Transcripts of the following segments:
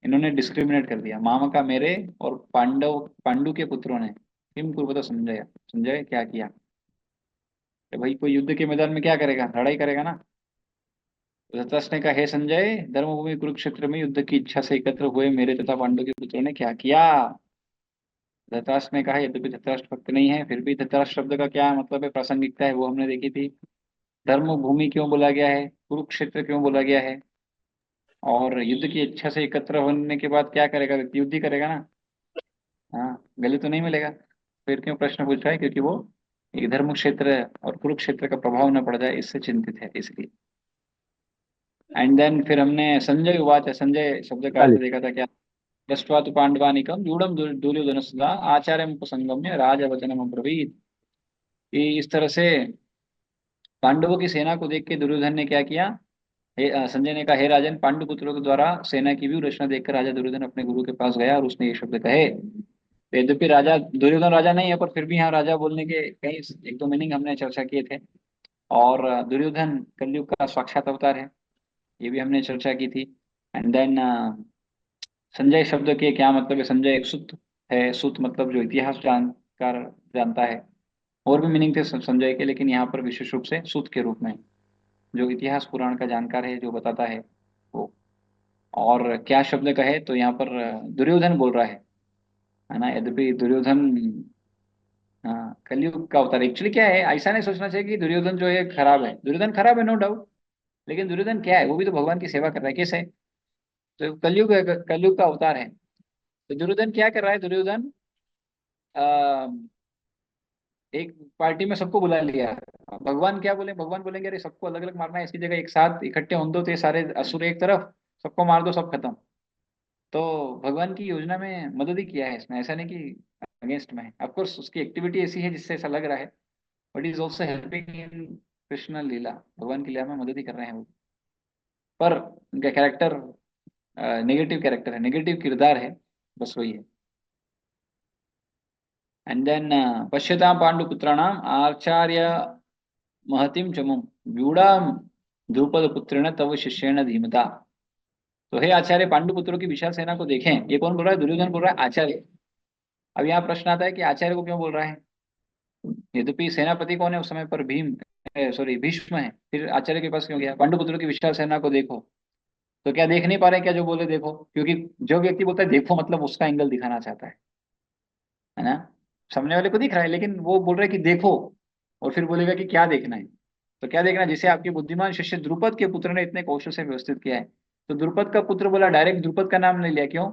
इन्होंने डिस्क्रिमिनेट कर दिया, मामका मेरे और पांडु के पुत्रों ने किम कुर्वत संजय, संजय क्या किया। तो भाई कोई युद्ध के मैदान में क्या करेगा, लड़ाई करेगा ना। धृतराष्ट्र ने कहा, हे संजय, धर्मभूमि कुरुक्षेत्र में युद्ध की इच्छा से एकत्र हुए मेरे तथा पांडु के पुत्रों ने क्या किया। धृतराष्ट्र ने कहा, यद्यपि धृतराष्ट्र भक्त नहीं है, फिर भी धृतराष्ट्र शब्द का क्या मतलब है, प्रासंगिकता है वो हमने देखी थी। धर्म भूमि क्यों बोला गया है, कुरुक्षेत्र क्यों बोला गया है, और युद्ध की इच्छा से एकत्र होने के बाद क्या करेगा व्यक्ति, युद्ध ही करेगा ना। हाँ, गले तो नहीं मिलेगा। फिर क्यों प्रश्न पूछ रहा है, क्योंकि वो एक धर्म क्षेत्र और कुरुक्षेत्र का प्रभाव न पड़ जाए इससे चिंतित है, इसलिए। एंड देन फिर हमने संजय उवाच, संजय शब्द का अर्थ 40। देखा था क्या। दृष्ट्वा तु पांडवानिकं यूढ़म दुर्योधनस्तदा आचार्यम उपसंगम्य राजवचनम अब्रवीत्। कि इस तरह से पांडवों की सेना को देख के दुर्योधन ने क्या किया। संजय ने कहा, हे राजन, पांडु पुत्रों के द्वारा सेना की व्यू रचना देखकर राजा दुर्योधन अपने गुरु के पास गया और उसने ये शब्द कहे। तो यद्यपि राजा दुर्योधन राजा नहीं है, पर फिर भी यहाँ राजा बोलने के कई एक दो मीनिंग हमने चर्चा किए थे। और दुर्योधन कलयुग का साक्षात अवतार है, ये भी हमने चर्चा की थी। एंड देन संजय शब्द के क्या मतलब है, संजय एक सुत है, सुत मतलब जो इतिहास जानकार जानता है। और भी मीनिंग थे संजय के, लेकिन यहाँ पर विशेष रूप से सुत के रूप में, जो इतिहास पुराण का जानकार है, जो बताता है वो। और क्या शब्द का है, तो यहाँ पर दुर्योधन बोल रहा है ना। यद्यपि दुर्योधन कलयुग का अवतार एक्चुअली क्या है, ऐसा नहीं सोचना चाहिए कि दुर्योधन जो है खराब है, दुर्योधन खराब है नो डाउट। लेकिन दुर्योधन क्या है, वो भी तो भगवान की सेवा कर रहा है, कैसे। तो कलयुग का अवतार है। तो दुर्योधन क्या कर रहा है, दुर्योधन आ, एक पार्टी में सबको बुला लिया। भगवान क्या बोले, भगवान बोलेंगे अरे सबको अलग अलग मारना है, इसकी जगह एक साथ इकट्ठे हों दो, तो ये सारे असुर एक तरफ, सबको मार दो, सब खत्म। तो भगवान की योजना में मदद ही किया है इसने, ऐसा नहीं कि अगेंस्ट में है। ऑफकोर्स उसकी एक्टिविटी ऐसी है जिससे ऐसा लग रहा है, but is also helping in Krishna leela, भगवान की लीला में मदद ही कर रहे हैं वो। पर उनका कैरेक्टर नेगेटिव कैरेक्टर है, नेगेटिव किरदार है, बस वही है। एंड देन पश्यतां पांडुपुत्राणाम आचार्य महतिम चमुम व्यूढ़ाम द्रुपद पुत्रेण तव शिष्येण धीमता। तो हे आचार्य, पांडुपुत्रों की विशाल सेना को देखें। ये कौन बोल रहा है, दुर्योधन बोल रहा है आचार्य। अब यहाँ प्रश्न आता है कि आचार्य को क्यों बोल रहा है। यद्यपि सेनापति कौन है उस समय पर, भीम, सॉरी भीष्म है, फिर आचार्य के पास क्यों गया। पांडुपुत्रों की विशाल सेना को देखो, तो क्या देख नहीं पा रहे क्या जो बोले देखो, क्योंकि जो व्यक्ति बोलता है देखो मतलब उसका एंगल दिखाना चाहता है ना। सामने वाले को दिख रहा है, लेकिन वो बोल रहा है कि देखो, और फिर बोलेगा कि क्या देखना है। तो क्या देखना है, जिसे आपके बुद्धिमान शिष्य द्रुपद के पुत्र ने इतने कौशल से व्यवस्थित किया है। तो द्रुपद का पुत्र बोला, डायरेक्ट द्रुपद का नाम नहीं लिया, क्यों,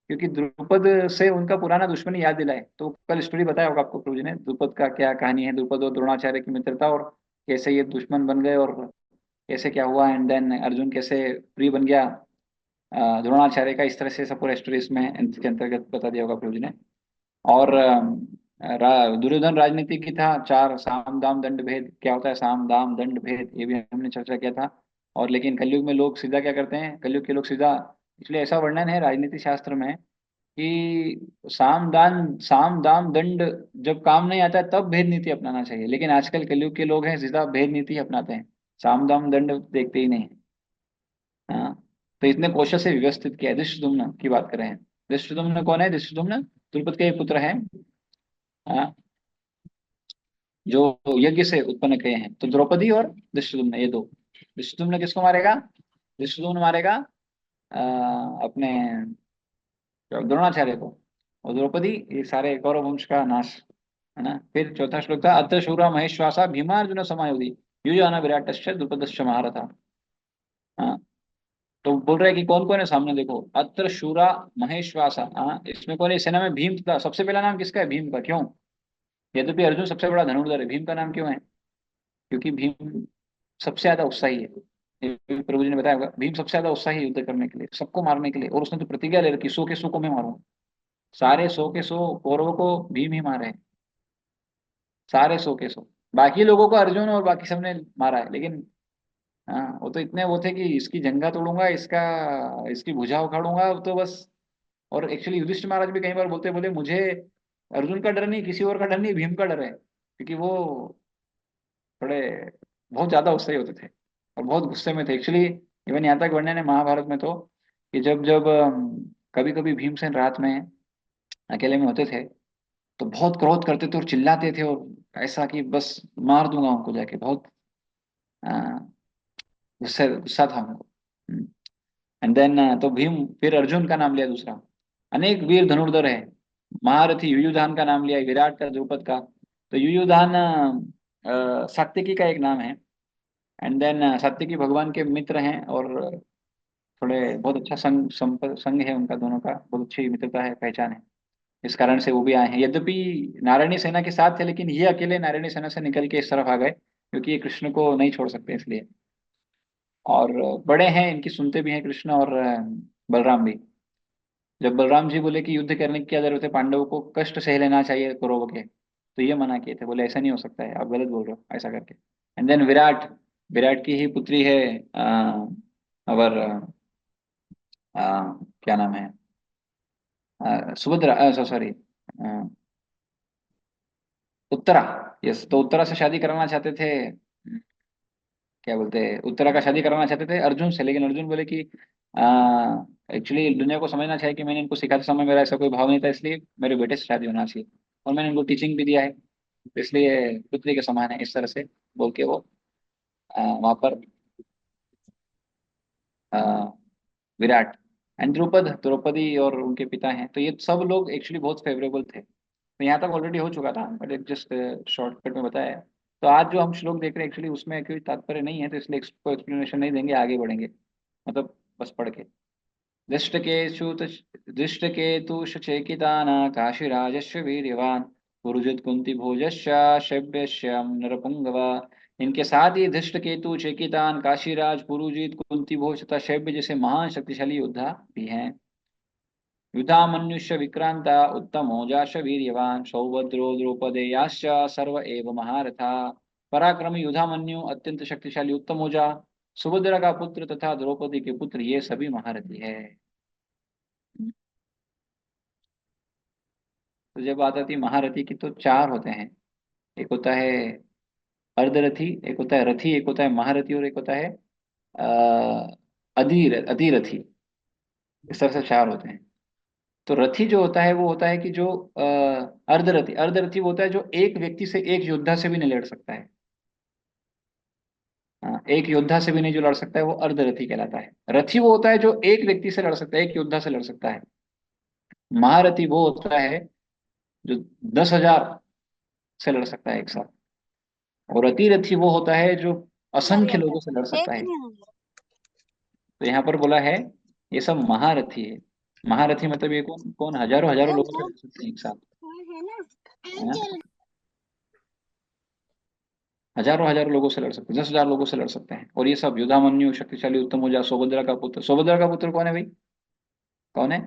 क्योंकि द्रुपद से उनका पुराना दुश्मनी याद दिलाए। तो कल स्टोरी बताया होगा आपको प्रभु जी ने, द्रुपद का क्या कहानी है, द्रुपद और द्रोणाचार्य की मित्रता, और कैसे ये दुश्मन बन गए, और कैसे क्या हुआ। एंड देन अर्जुन कैसे प्रिय बन गया द्रोणाचार्य का, इस तरह से सब पूरा स्टोरी इसमें के अंतर्गत बता दिया होगा प्रभु जी ने। और दुर्योधन राजनीति की था, चार साम दाम दंड भेद, क्या होता है साम दाम दंड भेद, ये भी हमने चर्चा किया था। और लेकिन कलयुग में लोग सीधा क्या करते हैं, कलयुग के लोग सीधा, इसलिए ऐसा वर्णन है राजनीति शास्त्र में कि साम दाम दंड जब काम नहीं आता है तब भेद नीति अपनाना चाहिए, लेकिन आजकल कलयुग के लोग हैं सीधा भेद नीति अपनाते हैं, साम दाम दंड देखते ही नहीं। हाँ, तो इतने कौशल से व्यवस्थित किया है। धृष्टद्युम्न की बात करें, धृष्टद्युम्न कौन है, धृष्टद्युम्न द्रुपद के पुत्र हैं। हाँ, जो यज्ञ से उत्पन्न किए हैं, तो द्रौपदी और धृष्टद्युम्न ये दो। धृष्टद्युम्न किसको मारेगा, धृष्टद्युम्न मारेगा अपने द्रोणाचार्य को, और द्रौपदी ये सारे कौरव वंश का नाश, है ना। फिर चौथा श्लोक था, अत्र शूरा महेश्वासा भीमार्जुन समायुधि युजान विराटश्च द्रुपदश्च महारथा। हाँ, तो बोल रहे हैं कि कौन कौन है सामने देखो, अत्र शूरा महेश्वासा। हाँ, इसमें कौन है, इस सेना में भीम था, सबसे पहला नाम किसका है, भीम का, क्यों। यद्यपि अर्जुन सबसे बड़ा धनुर्धर है, भीम का नाम क्यों है, क्योंकि भीम सबसे ज्यादा उत्साही है। ये प्रभु जी ने बताया होगा, भीम सबसे ज्यादा उत्साही है युद्ध करने के लिए, सबको मारने के लिए, और उसने तो प्रतिज्ञा ले रखी, 100 के 100 को मैं मारूंगा। सारे 100 के 100 कौरवों को भीम ही मारे हैं, सारे 100 के 100। बाकी लोगों को अर्जुन और बाकी सबने मारा है, लेकिन हाँ, वो तो इतने वो थे कि इसकी जंगा तोड़ूंगा, इसका इसकी भुजा उखाड़ूंगा, तो बस। और एक्चुअली युधिष्ठिर महाराज भी कई बार बोलते, बोले मुझे अर्जुन का डर नहीं, किसी और का डर नहीं, भीम का डर है, क्योंकि वो थोड़े बहुत ज्यादा उत्साही होते थे और बहुत गुस्से में थे एक्चुअली। इवन यहाँ तक वर्णन है महाभारत में तो, कि जब जब कभी कभी भीमसेन रात में अकेले में होते थे तो बहुत क्रोध करते थे और चिल्लाते थे, और ऐसा कि बस मार दूंगा उनको जाके, बहुत आ, गुस्से गुस्सा था उनको। एंड देन तो भीम फिर अर्जुन का नाम लिया दूसरा। अनेक वीर धनुर्धर है, महारथी युयुधान का नाम लिया, विराट का, द्रुपद का। तो युयुधान सात्विकी का एक नाम है। एंड देन सात्विकी भगवान के मित्र हैं, और थोड़े बहुत अच्छा संग है उनका, दोनों का बहुत अच्छी मित्रता है, पहचान है। इस कारण से वो भी आए हैं, यद्यपि नारायणी सेना के साथ थे, लेकिन ये अकेले नारायणी सेना से निकल के इस तरफ आ गए, क्योंकि ये कृष्ण को नहीं छोड़ सकते इसलिए। और बड़े हैं, इनकी सुनते भी हैं कृष्ण और बलराम भी। जब बलराम जी बोले कि युद्ध करने की क्या जरूरत है, पांडवों को कष्ट सह लेना चाहिए कौरवों के, तो ये मना किए थे, बोले ऐसा नहीं हो सकता है, आप गलत बोल रहे हो, ऐसा करके। एंड देन विराट, विराट की ही पुत्री है और क्या नाम है, सुभद्रा, सॉरी, उत्तरा। यस, तो उत्तरा से शादी कराना चाहते थे, क्या बोलते हैं, उत्तरा का शादी कराना चाहते थे अर्जुन से, लेकिन अर्जुन बोले कि एक्चुअली दुनिया को समझना चाहिए कि मैंने इनको सिखाते समय मेरा ऐसा कोई भाव नहीं था, इसलिए मेरे बेटे से शादी होना चाहिए, और मैंने इनको टीचिंग भी दिया है, तो इसलिए पुत्री के समान है, इस तरह से बोल के वो वहां पर अ, विराट एंड द्रुपद, द्रौपदी और उनके पिता हैं, तो ये सब लोग एक्चुअली बहुत फेवरेबल थे। तो यहाँ तक ऑलरेडी हो चुका था, बट एक जस्ट शॉर्टकट में बताया है। तो आज जो हम श्लोक देख रहे हैं एक्चुअली उसमें कोई तात्पर्य नहीं है, तो इसलिए इसको एक्सप्लेनेशन नहीं देंगे, आगे बढ़ेंगे, मतलब बस पढ़ के। दृष्टकेषु दृष्टकेतुश्च चेकिताना काशीराजस्य वीर्यवान पुरुजित कुंती भोजश्च शैब्यश्यम नरपुंगवा। इनके साथ ही धृष्टकेतु, चेकितान, काशीराज, पुरुजित, कुंती भोज तथा शैब्य जैसे महान शक्तिशाली योद्धा भी हैं। युधामन्युष्य विक्रांता उत्तमोजाश वीर्यवान सौभद्रो द्रौपदेयाश्च सर्व एव महारथा। पराक्रमी युधामन्यु अत्यंत शक्तिशाली उत्तमोजा, सुभद्रा का पुत्र तथा द्रौपदी के पुत्र, ये सभी महारथी है। तो जब बात आती है महारथी की, तो चार होते हैं। एक होता है अर्धरथी, एक होता है रथी, एक होता है महारथी, और एक होता है अधिरथी। इस तरह से चार होते हैं। तो रथी जो होता है वो होता है कि जो अर्धरथी, अर्धरथी वो होता है जो एक व्यक्ति से, एक योद्धा से भी नहीं लड़ सकता है। हाँ, एक योद्धा से भी नहीं जो लड़ सकता है वो अर्धरथी कहलाता है। रथी वो होता है जो एक व्यक्ति से लड़ सकता है, एक योद्धा से लड़ सकता है। महारथी वो होता है जो 10,000 से लड़ सकता है एक साथ। और अतिरथी वो होता है जो असंख्य लोगों से लड़ सकता है। तो यहाँ पर बोला है ये सब महारथी है। महारथी मतलब ये कौन कौन, हजारों हजारों लोगों से लड़ सकते हैं एक साथ, है ना। हजारों हजारों लोगों से लड़ सकते हैं, 10,000 लोगों से लड़ सकते हैं। और ये सब युधामन्यु, शक्तिशाली उत्तम औजा, सौभद्रा का पुत्र। सौभद्रा का पुत्र कौन है भाई, कौन है।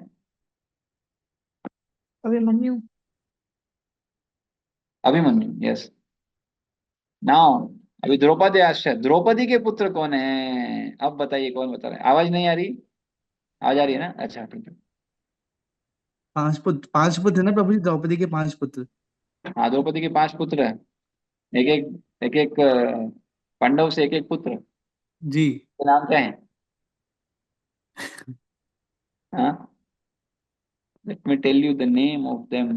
अभिमन्यु। अभिमन्यु, यस। नाउ अभी द्रौपदी आश्चर्य, द्रौपदी के पुत्र कौन है, अब बताइए कौन बता रहे हैं। आवाज नहीं आ रही, आवाज आ रही है ना, अच्छा ठीक है। पांच पुत्र है ना प्रभु जी, द्रौपदी के पांच पुत्र। हाँ, द्रौपदी के 5 पुत्र हैं। एक एक, एक एक पांडव से एक एक पुत्र के जी। नाम क्या है। हाँ, let me tell you the name of them.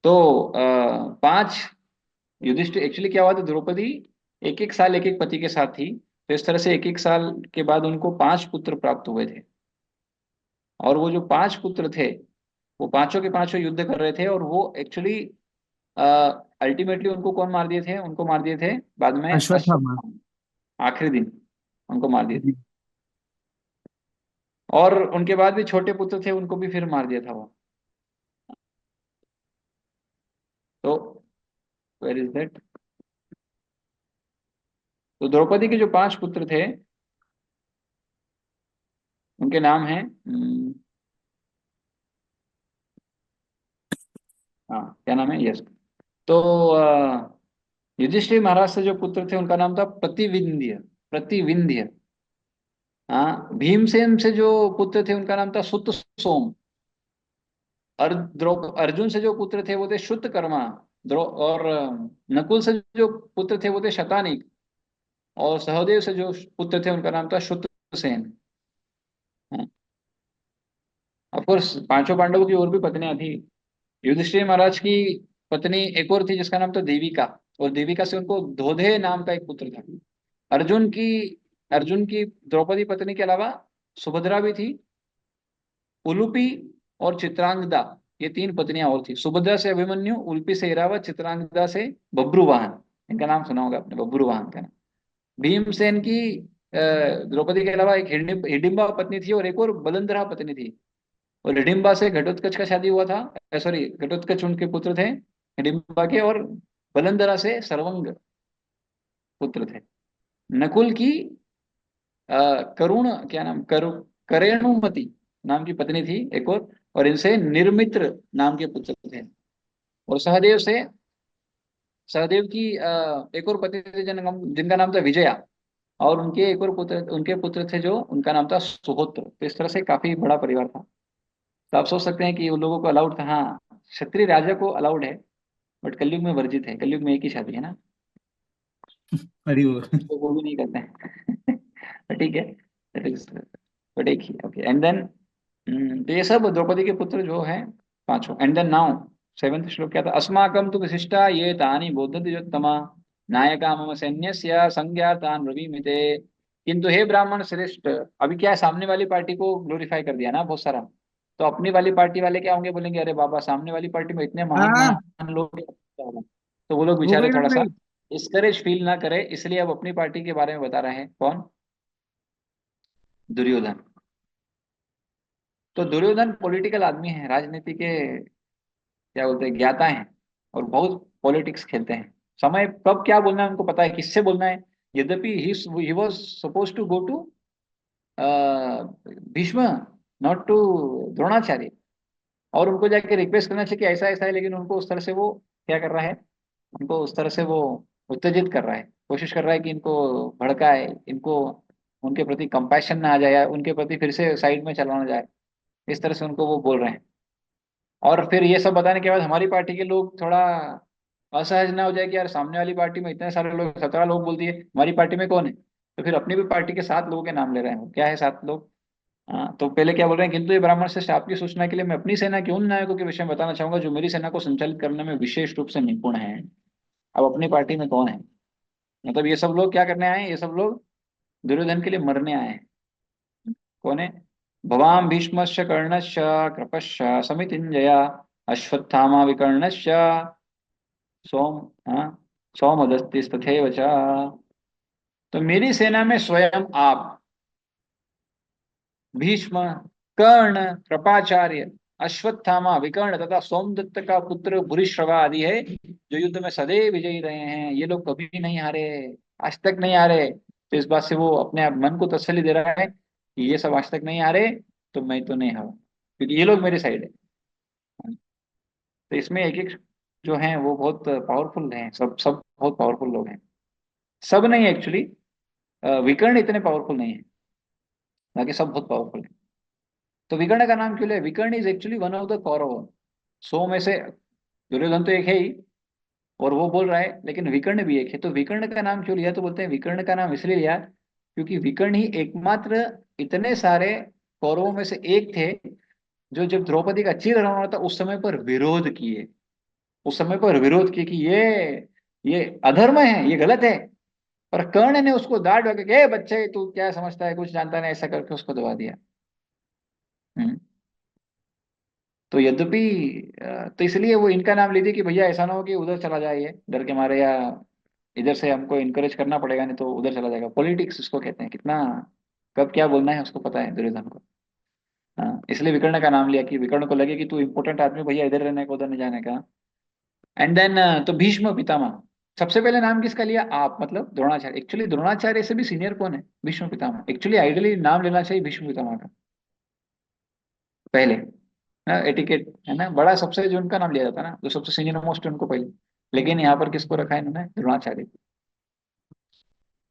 तो 5 युधिष्ठिर, एक्चुअली क्या हुआ था, द्रौपदी एक एक साल एक एक पति के साथ थी, तो इस तरह से एक एक साल के बाद उनको 5 पुत्र प्राप्त हुए थे। और वो जो 5 पुत्र थे, वो पांचों के पांचों युद्ध कर रहे थे, और वो एक्चुअली अल्टीमेटली उनको कौन मार दिए थे, उनको मार दिए थे बाद में अश्वत्थामा। अश्वत्थामा, आखिरी दिन उनको मार दिए थे। जी। और उनके बाद भी छोटे पुत्र थे, उनको भी फिर मार दिया था वो। तो वेर इज दैट। तो द्रौपदी के जो 5 पुत्र थे, उनके नाम हैं हाँ, क्या नाम है, यस। तो युधिष्ठिर महाराज से जो पुत्र थे उनका नाम था प्रतिविंध्य, प्रतिविंध्य। हाँ, भीमसेन से जो पुत्र थे उनका नाम था सुत सोम। और अर्जुन से जो पुत्र थे वो थे श्रुतकर्मा। और नकुल से जो पुत्र थे वो थे शतानिक। और सहदेव से जो पुत्र थे उनका नाम था श्रुतसेन। ऑफ कोर्स पांचों पांडवों की और भी पत्नियां थी। युधिष्ठिर महाराज की पत्नी एक और थी जिसका नाम था देविका, और देविका से उनको धोधे नाम का एक पुत्र था। अर्जुन की अर्जुन की द्रौपदी पत्नी के अलावा सुभद्रा भी थी, उलूपी और चित्रांगदा, ये तीन पत्नियां और थी। सुभद्रा से अभिमन्यु, उलूपी से इरावत, चित्रांगदा से बब्रुवाहन। इनका नाम सुना होगा आपने, बब्रुवाहन का नाम। भीमसेन की द्रौपदी के अलावा एक हिडिंबा पत्नी थी और एक और बलंदरा पत्नी थी। और हिडिंबा से घटोत्कच का शादी हुआ था, सॉरी घटोत्कच उनके पुत्र थे हिडिंबा के, और बलंदरा से सर्वंग पुत्र थे। नकुल की करुण, क्या नाम, करेणुमति नाम की पत्नी थी एक और इनसे निर्मित्र नाम के पुत्र थे। और सहदेव की एक और पत्नी थी जिनका नाम था विजया। और उनके एक और पुत्र थे जो उनका नाम था सुहोत्र। तो इस तरह से काफी बड़ा परिवार था। तो आप सोच सकते हैं कि उन लोगों को अलाउड था, हाँ क्षत्रिय राजा को अलाउड है, बट कलयुग में वर्जित है। कलयुग में एक ही शादी है ना, हरि बोल। तो वो भी नहीं करते हैं। तो ठीक है, दैट इज, बट एक ही, ओके। एंड देन तो ये सब द्रौपदी के पुत्र जो है पांचों। एंड देन नाउ सेवेंथ श्लोक क्या था, अस्माकं तु विशिष्टा ये तानि बोधन्ति योत्तमा नायका मम सैन्यस्य संज्ञातान् ब्रवीमिते। किंतु हे ब्राह्मण श्रेष्ठ, अभी क्या है, सामने वाली पार्टी को ग्लोरीफाई कर दिया ना बहुत सारा। तो अपनी वाली पार्टी वाले क्या होंगे, बोलेंगे अरे बाबा सामने वाली पार्टी में इतने महान हाँ, महान लोग हैं, क्या होगा? तो वो लोग हो बेचारे गई ना थोड़ा सा पढ़ाई। डिस्करेज फील ना करे, इसलिए अब अपनी पार्टी के बारे में बता रहे हैं। कौन? दुर्योधन। तो दुर्योधन पॉलिटिकल आदमी है, राजनीति के क्या बोलते हैं, ज्ञाता हैं, और बहुत पॉलिटिक्स खेलते हैं। समय कब क्या बोलना है उनको पता है, किससे बोलना है। यद्यपि he was suppose to go to Bhishma, not to Dronacharya, और उनको जाके रिक्वेस्ट करना चाहिए कि ऐसा ऐसा है, लेकिन उनको उस तरह से वो क्या कर रहा है, उनको उस तरह से वो उत्तेजित कर रहा है, कोशिश कर रहा है कि इनको भड़काए, इनको उनके प्रति कंपैशन ना आ जाए, या उनके प्रति फिर से साइड में चलाना जाए। इस तरह से उनको वो बोल रहे हैं। और फिर ये सब बताने के बाद हमारी पार्टी के लोग थोड़ा असहज ना हो जाए कि यार सामने वाली पार्टी में इतने सारे लोग, 17 लोग बोल दिए, हमारी पार्टी में कौन है? तो फिर अपनी भी पार्टी के 7 लोगों के नाम ले रहे हैं। क्या है 7 लोग? हाँ, तो पहले क्या बोल रहे हैं, किंतु ये ब्राह्मण श्रेष्ठ, आपकी सूचना के लिए मैं अपनी सेना के उन नायकों के विषय में बताना चाहूंगा जो मेरी सेना को संचालित करने में विशेष रूप से निपुण है। अब अपनी पार्टी में कौन है? मतलब ये सब लोग क्या करने आए हैं, ये सब लोग दुर्योधन के लिए मरने आए हैं। कौन है? भवाम भीष्मश्च कर्णश्च कृपश्च समितिञ्जया अश्वत्थामा विकर्णश्च सोम, हाँ, सौमदस्तिस्तथैव च। तो मेरी सेना में स्वयं आप, भीष्म, कर्ण, कृपाचार्य, अश्वत्थामा, विकर्ण तथा सोमदत्त का पुत्र भूरिश्रवा आदि है, जो युद्ध में सदैव विजयी रहे हैं। ये लोग कभी नहीं हारे, आज तक नहीं हारे। तो इस बात से वो अपने आप मन को तसल्ली दे रहा है कि ये सब आज तक नहीं हारे, तो मैं तो नहीं हारूं, क्योंकि ये लोग मेरी साइड है। तो इसमें एक एक जो हैं वो बहुत पावरफुल हैं, सब सब बहुत पावरफुल लोग हैं। सब नहीं एक्चुअली, विकर्ण इतने पावरफुल नहीं है, बाकी सब बहुत पावरफुल है। तो विकर्ण का नाम क्यों लिया? Vikarna is actually one of the Kaurav. 100 में से दुर्योधन तो एक है ही, और वो बोल रहा है, लेकिन विकर्ण भी एक है। तो विकर्ण का नाम क्यों लिया? तो बोलते हैं विकर्ण का नाम इसलिए लिया क्योंकि विकर्ण ही एकमात्र इतने सारे कौरवों में से एक थे जो जब द्रौपदी का चिरहरण होना था उस समय पर विरोध किए, उस समय पर विरोध किए कि ये अधर्म है, ये गलत है। पर कर्ण ने उसको डांट के ए बच्चे तू क्या समझता है, कुछ जानता नहीं, ऐसा करके उसको दबा दिया। हम्म। तो यद्यपि तो इसलिए वो इनका नाम लीजिए कि भैया ऐसा ना हो कि उधर चला जाए ये डर के मारे, या इधर से हमको इनकरेज करना पड़ेगा नहीं तो उधर चला जाएगा। पॉलिटिक्स उसको कहते हैं, कितना कब क्या बोलना है उसको पता है दुर्योधन को। हाँ, इसलिए विकर्ण का नाम लिया कि विकर्ण को लगे कि तू इंपॉर्टेंट आदमी, भैया इधर रहने का उधर नहीं जाने का। एंड देन तो भीष्म पितामह, सबसे पहले नाम किसका लिया? आप, मतलब द्रोणाचार्य। एक्चुअली द्रोणाचार्य से भी सीनियर कौन है? भीष्म पितामह। एक्चुअली आइडियली नाम लेना चाहिए भीष्म पितामह का पहले, ना एटिकेट है ना, बड़ा सबसे जो उनका नाम लिया जाता है ना, जो सबसे सीनियर मोस्ट उनको पहले। लेकिन यहाँ पर किसको रखा है इन्होंने? द्रोणाचार्य।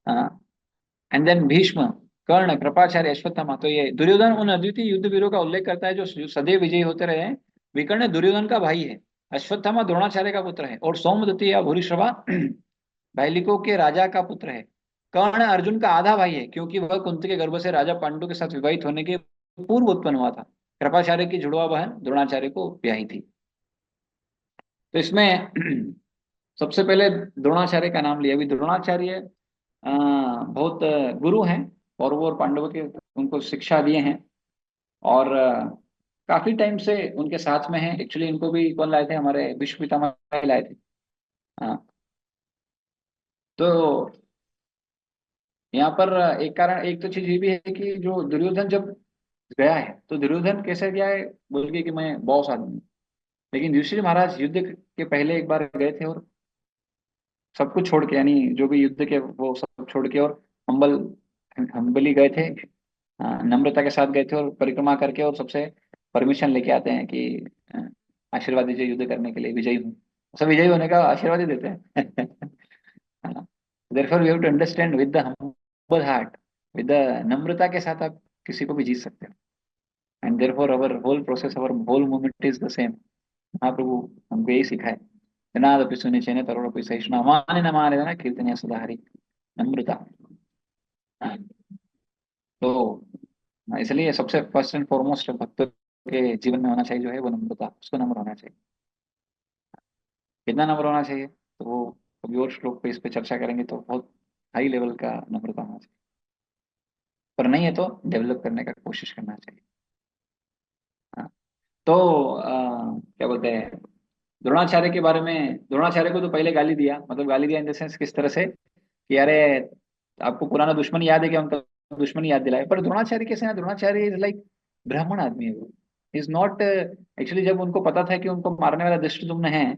हाँ। एंड देन भीष्म, कर्ण, कृपाचार्य, अश्वत्थामा। तो ये दुर्योधन उन अद्वितीय युद्ध वीरों का उल्लेख करता है जो सदैव विजयी होते रहे हैं। विकर्ण दुर्योधन का भाई है, अश्वत्थामा द्रोणाचार्य का पुत्र है, और सौमदत्ती या भूरिश्रवा बैलिकों के राजा का पुत्र है। कर्ण अर्जुन का आधा भाई है, क्योंकि वह कुंती के गर्भ से राजा पांडु के साथ विवाहित होने के पूर्व उत्पन्न हुआ था। कृपाचार्य की जुड़वा बहन द्रोणाचार्य को ब्याही थी। तो इसमें सबसे पहले द्रोणाचार्य का नाम लिया। अभी द्रोणाचार्य बहुत गुरु हैं, कौरवों और पांडवों के, उनको शिक्षा दिए हैं। और काफी टाइम से उनके साथ में हैं। एक्चुअली इनको भी कौन लाए थे, हमारे भीष्म पितामह ही लाए थे। हाँ। तो यहाँ पर एक कारण, एक तो चीज ये भी है कि जो दुर्योधन जब गया है, तो दुर्योधन कैसे गया है बोल के कि मैं बॉस आदमी हूँ। लेकिन युधिष्ठिर महाराज युद्ध के पहले एक बार गए थे, और सब कुछ छोड़ के, यानी जो भी युद्ध के वो सब छोड़ के, और हम्बल हम्बली गए थे। हाँ, नम्रता के साथ गए थे, और परिक्रमा करके, और सबसे परमिशन लेके आते हैं कि आशीर्वाद दीजिए युद्ध करने के लिए, विजयी हूँ। सब विजयी होने का आशीर्वाद ही देते हैं। Therefore we have to understand with the humble heart, with the नम्रता के साथ आप किसी को भी जीत सकते हो। And therefore our whole process, our whole movement is the same. Mahaprabhu हमको यही सिखाए। जनादपि सुनिचेन तरुणपि सहिष्णु माने न माने न कीर्तनीय सदा हरि। नम्रता। हाँ, तो इसलिए सबसे फर्स्ट एंड फॉरमोस्ट भक्त के जीवन में होना चाहिए जो है वो नम्रता, उसको नम्र होना चाहिए। कितना नम्र होना चाहिए, तो वो कभी और श्लोक पे इस पे चर्चा करेंगे, तो बहुत हाई लेवल का नम्रता होना चाहिए। पर नहीं है तो डेवलप करने का कोशिश करना चाहिए। हाँ। तो क्या बोलते हैं, द्रोणाचार्य के बारे में, द्रोणाचार्य को तो पहले गाली दिया, मतलब गाली दिया इन द सेंस किस तरह से कि अरे आपको पुराना दुश्मन याद है, कि उनका दुश्मन याद दिलाए। पर द्रोणाचार्य कैसे ना, द्रोणाचार्य इज लाइक ब्राह्मण आदमी है वो। इज नॉट एक्चुअली, जब उनको पता था कि उनको मारने वाला धृष्टद्युम्न है,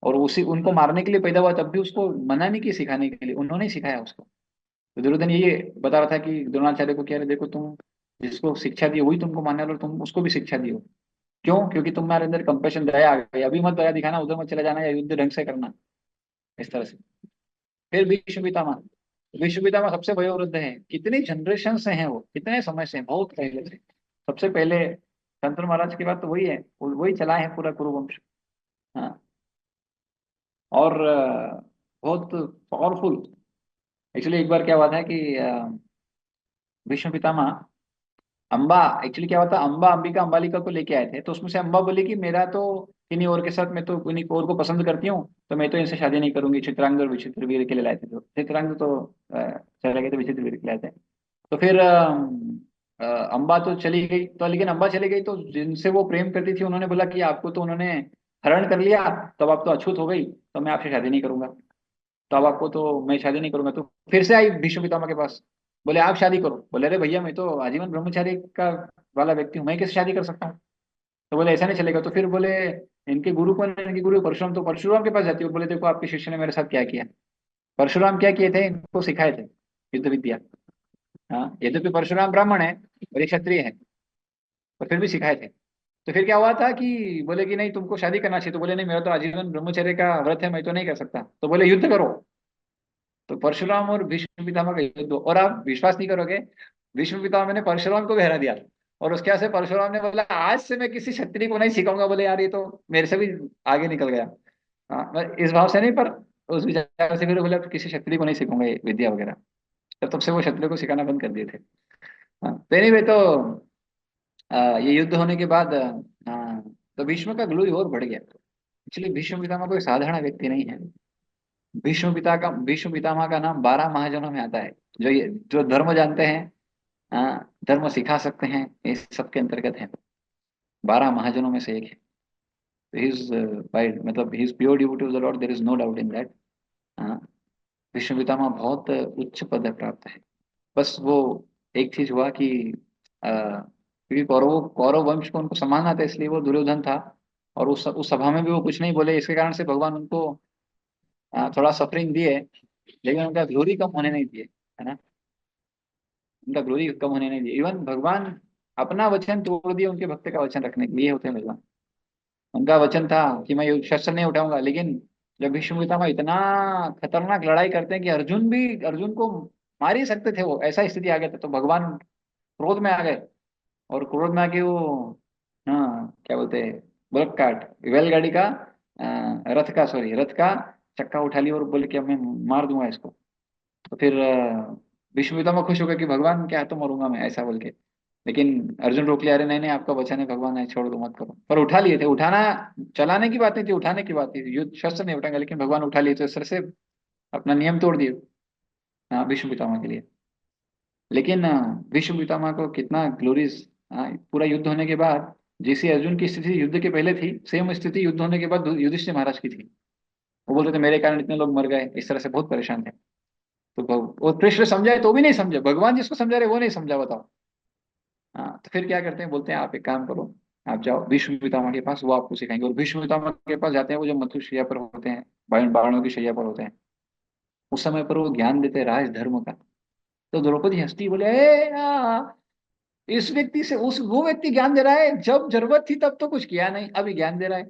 और उसी उनको मारने के लिए पैदा हुआ, तब भी उसको मना नहीं किया सिखाने के लिए, उन्होंने ही सिखाया उसको। तो दुर्योधन ये बता रहा था कि द्रोणाचार्य को, कह रहे देखो तुम जिसको शिक्षा दी वही तुमको मानने वाला, और तुम उसको भी शिक्षा दियो। क्यों? क्योंकि तुम्हारे अंदर कंपैशन, दया आ गई। अभी मत दया दिखाना, उधर मत चले जाना, या युद्ध ढंग से करना, इस तरह से। फिर भीष्म पितामह। भीष्म पितामह सबसे वयोवृद्ध हैं, कितनी जनरेशन से हैं वो, कितने समय से हैं, बहुत पहले से। सबसे पहले शंतनु महाराज की बात तो वही है, वही चलाए हैं पूरा कुरुवंश। हाँ। और बहुत पावरफुल। एक्चुअली एक बार क्या हुआ था कि भीष्म पितामह, अम्बा, एक्चुअली क्या हुआ था, अम्बा अंबिका अंबालिका को लेके आए थे, तो उसमें से अम्बा बोली कि मेरा तो किन्हीं और के साथ, मैं तो किन्हीं और को पसंद करती हूँ, तो मैं तो इनसे शादी नहीं करूंगी। चित्रांगद और विचित्र वीर के लिए लाए थे, तो चित्रांगद तो चले गए थे, विचित्र वीर के लाए थे। तो फिर अम्बा तो चली गई, तो लेकिन अम्बा चली गई, तो जिनसे वो प्रेम करती थी उन्होंने बोला कि आपको तो उन्होंने हरण कर लिया, तब आप तो अछूत हो गई, तो मैं आपसे शादी नहीं करूंगा। तो अब आपको तो मैं शादी नहीं करूंगा। तो फिर से आई भीष्म पितामह के पास, बोले आप शादी करो। बोले अरे भैया, मैं तो आजीवन ब्रह्मचारी का वाला व्यक्ति हूँ, मैं कैसे शादी कर सकता हूँ। तो बोले ऐसा नहीं चलेगा। तो फिर बोले इनके गुरु कौन है? इनके गुरु परशुराम। तो परशुराम के पास जाती है और बोले देखो आपके शिष्य ने मेरे साथ क्या किया। परशुराम क्या किए थे, इनको सिखाए थे युद्ध विद्या। हाँ, यद्यपि परशुराम ब्राह्मण है और ये क्षत्रिय है, पर फिर भी सिखाए थे। तो फिर क्या हुआ था कि बोले कि नहीं तुमको शादी करना चाहिए। तो बोले नहीं, मेरा तो आजीवन ब्रह्मचर्य का व्रत है, मैं तो नहीं कर सकता। तो बोले युद्ध करो। तो परशुराम और भीष्म पितामह का युद्ध, और आप विश्वास नहीं करोगे, भीष्म पितामह ने परशुराम को भी हरा दिया। और उसके बाद से परशुराम ने बोला आज से मैं किसी क्षत्रिय को नहीं सिखाऊंगा। बोले यार ये तो मेरे से भी आगे निकल गया। हाँ, मैं इस भाव से नहीं, पर उस विचार से फिर बोला किसी क्षत्रिय को नहीं सिखाऊंगा ये विद्या वगैरह। तब से वो क्षत्रिय को सिखाना बंद कर दिए थे। हाँ, तो anyway, तो ये युद्ध होने के बाद तो भीष्म का ग्लोरी और बढ़ गया। एक्चुअली भीष्म पितामह कोई साधारण व्यक्ति नहीं है। भीष्म पितामह का नाम 12 महाजनों में आता है। जो धर्म जानते हैं, धर्म सिखा सकते हैं, इस सबके अंतर्गत है। 12 महाजनों में से एक है। ही इज बाय, मतलब he is pure devotee of the Lord, there is no doubt in that. Bhishma Pitamah बहुत उच्च पद प्राप्त है। बस वो एक चीज हुआ कि क्योंकि कौरव वंश को उनको सम्मानना था, इसलिए वो दुर्योधन था। और उस सभा में भी वो कुछ नहीं बोले, इसके कारण से भगवान उनको थोड़ा सफरिंग दिए, लेकिन उनका ग्लोरी कम होने नहीं दिए, है ना। उनका ग्लोरी कम होने नहीं दिए। इवन भगवान अपना वचन तोड़ दिए उनके भक्त का वचन रखने के लिए होते हैं भगवान। उनका वचन था कि मैं ये शस्त्र नहीं उठाऊंगा, लेकिन जब भीष्म पितामह इतना खतरनाक लड़ाई करते हैं कि अर्जुन को मार ही सकते थे, वो ऐसा स्थिति आ गया था, तो भगवान क्रोध में आ गए। और क्रोध में आके वो, हाँ क्या बोलते हैं, बुलक कार्ट, बैलगाड़ी का, रथ का, सॉरी, रथ का चक्का उठा लिया और बोले कि अब मैं मार दूंगा इसको। तो फिर भीष्म पितामह खुश हो गए कि भगवान क्या है तो मरूंगा मैं, ऐसा बोल के। लेकिन अर्जुन रोक लिया, अरे नहीं नहीं आपका वचन है भगवान, है छोड़ दो मत करो। पर उठा लिए थे, उठाना चलाने की बात नहीं थी, उठाने की बात थी, युद्ध शस्त्र नहीं उठाएंगे, लेकिन भगवान उठा लिए तो इस तरह से अपना नियम तोड़ दिए। हाँ, भीष्म पितामह के लिए। लेकिन भीष्म पितामह को कितना ग्लोरीज, पूरा युद्ध होने के बाद जैसी अर्जुन की स्थिति युद्ध के पहले थी, सेम स्थिति युद्ध होने के बाद युधिष्ठिर महाराज की थी। वो बोलते थे मेरे कारण इतने लोग मर गए, इस तरह से बहुत परेशान थे। तो वो कृष्ण समझाए तो भी नहीं समझे, भगवान जिसको समझा रहे वो नहीं समझा, बताओ। हाँ, तो फिर क्या करते हैं, बोलते हैं आप एक काम करो, आप जाओ भीष्म पितामह के पास, वो आपको सिखाएंगे। और भीष्म पितामह के पास जाते हैं, वो जो मृत्यु शैया पर होते हैं, बाणों की शैया पर होते हैं, उस समय पर वो ज्ञान देते हैं राज धर्म का। तो द्रौपदी हंसती, बोले इस व्यक्ति से उस वो व्यक्ति ज्ञान दे रहा है, जब जरूरत थी तब तो कुछ किया नहीं, अभी ज्ञान दे रहा है।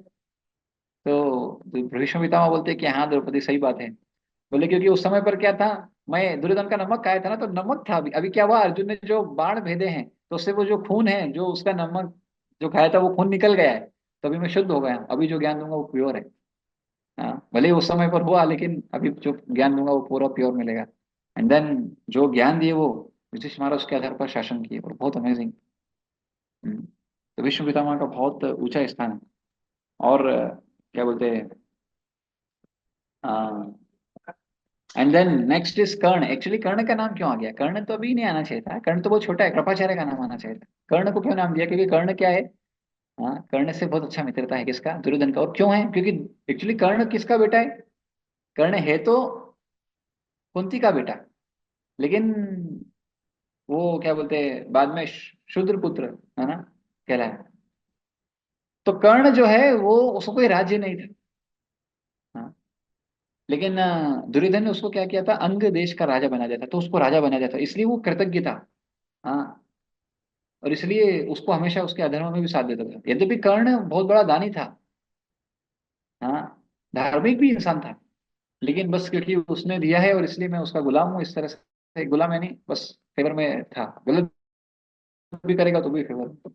तो भीष्म पितामह बोलते हैं कि हाँ द्रौपदी सही बात है। बोले क्योंकि उस समय पर क्या था, मैं दुर्योधन का नमक खाया था ना, तो नमक था। अभी अभी क्या हुआ, अर्जुन ने जो बाण भेदे हैं तो उससे वो जो खून है, जो उसका नमक जो खाया था वो खून निकल गया है, तो अभी मैं शुद्ध हो गया हूँ, अभी जो ज्ञान दूंगा वो प्योर है। हाँ, भले ही उस समय पर हुआ, लेकिन अभी जो ज्ञान दूंगा वो पूरा प्योर मिलेगा। एंड देन जो ज्ञान दिए वो युधिष्ठिर महाराज उसके आधार पर शासन किए, और बहुत अमेजिंग। तो विश्व पितामह का बहुत ऊंचा स्थान है। और क्या बोलते हैं, and then next is Karna. Actually Karna का नाम क्यों आ गया, कर्ण तो अभी नहीं आना चाहिए था, कर्ण तो बहुत छोटा है, कृपाचार्य का नाम आना चाहिए था। कर्ण को क्यों नाम दिया, क्योंकि कर्ण क्या है, हाँ, कर्ण से बहुत अच्छा मित्रता है किसका, दुर्योधन का। और क्यों है, क्योंकि एक्चुअली कर्ण किसका बेटा है, कर्ण है तो कुंती का बेटा, लेकिन वो क्या बोलते हैं बाद में शूद्र पुत्र है ना कहलाया। तो कर्ण जो है वो उसको कोई राज्य नहीं था। हाँ, लेकिन दुर्योधन ने उसको क्या किया था, अंग देश का राजा बना दिया था, तो उसको राजा बना दिया था, इसलिए वो कृतज्ञ था। हाँ, और इसलिए उसको हमेशा उसके अधर्म में भी साथ देता था, यद्यपि कर्ण बहुत बड़ा दानी था। हाँ, धार्मिक भी इंसान था, लेकिन बस क्योंकि उसने दिया है और इसलिए मैं उसका गुलाम हूँ, इस तरह से गुलाम है नहीं, बस फेवर में था, गलत भी करेगा तो भी फेवर।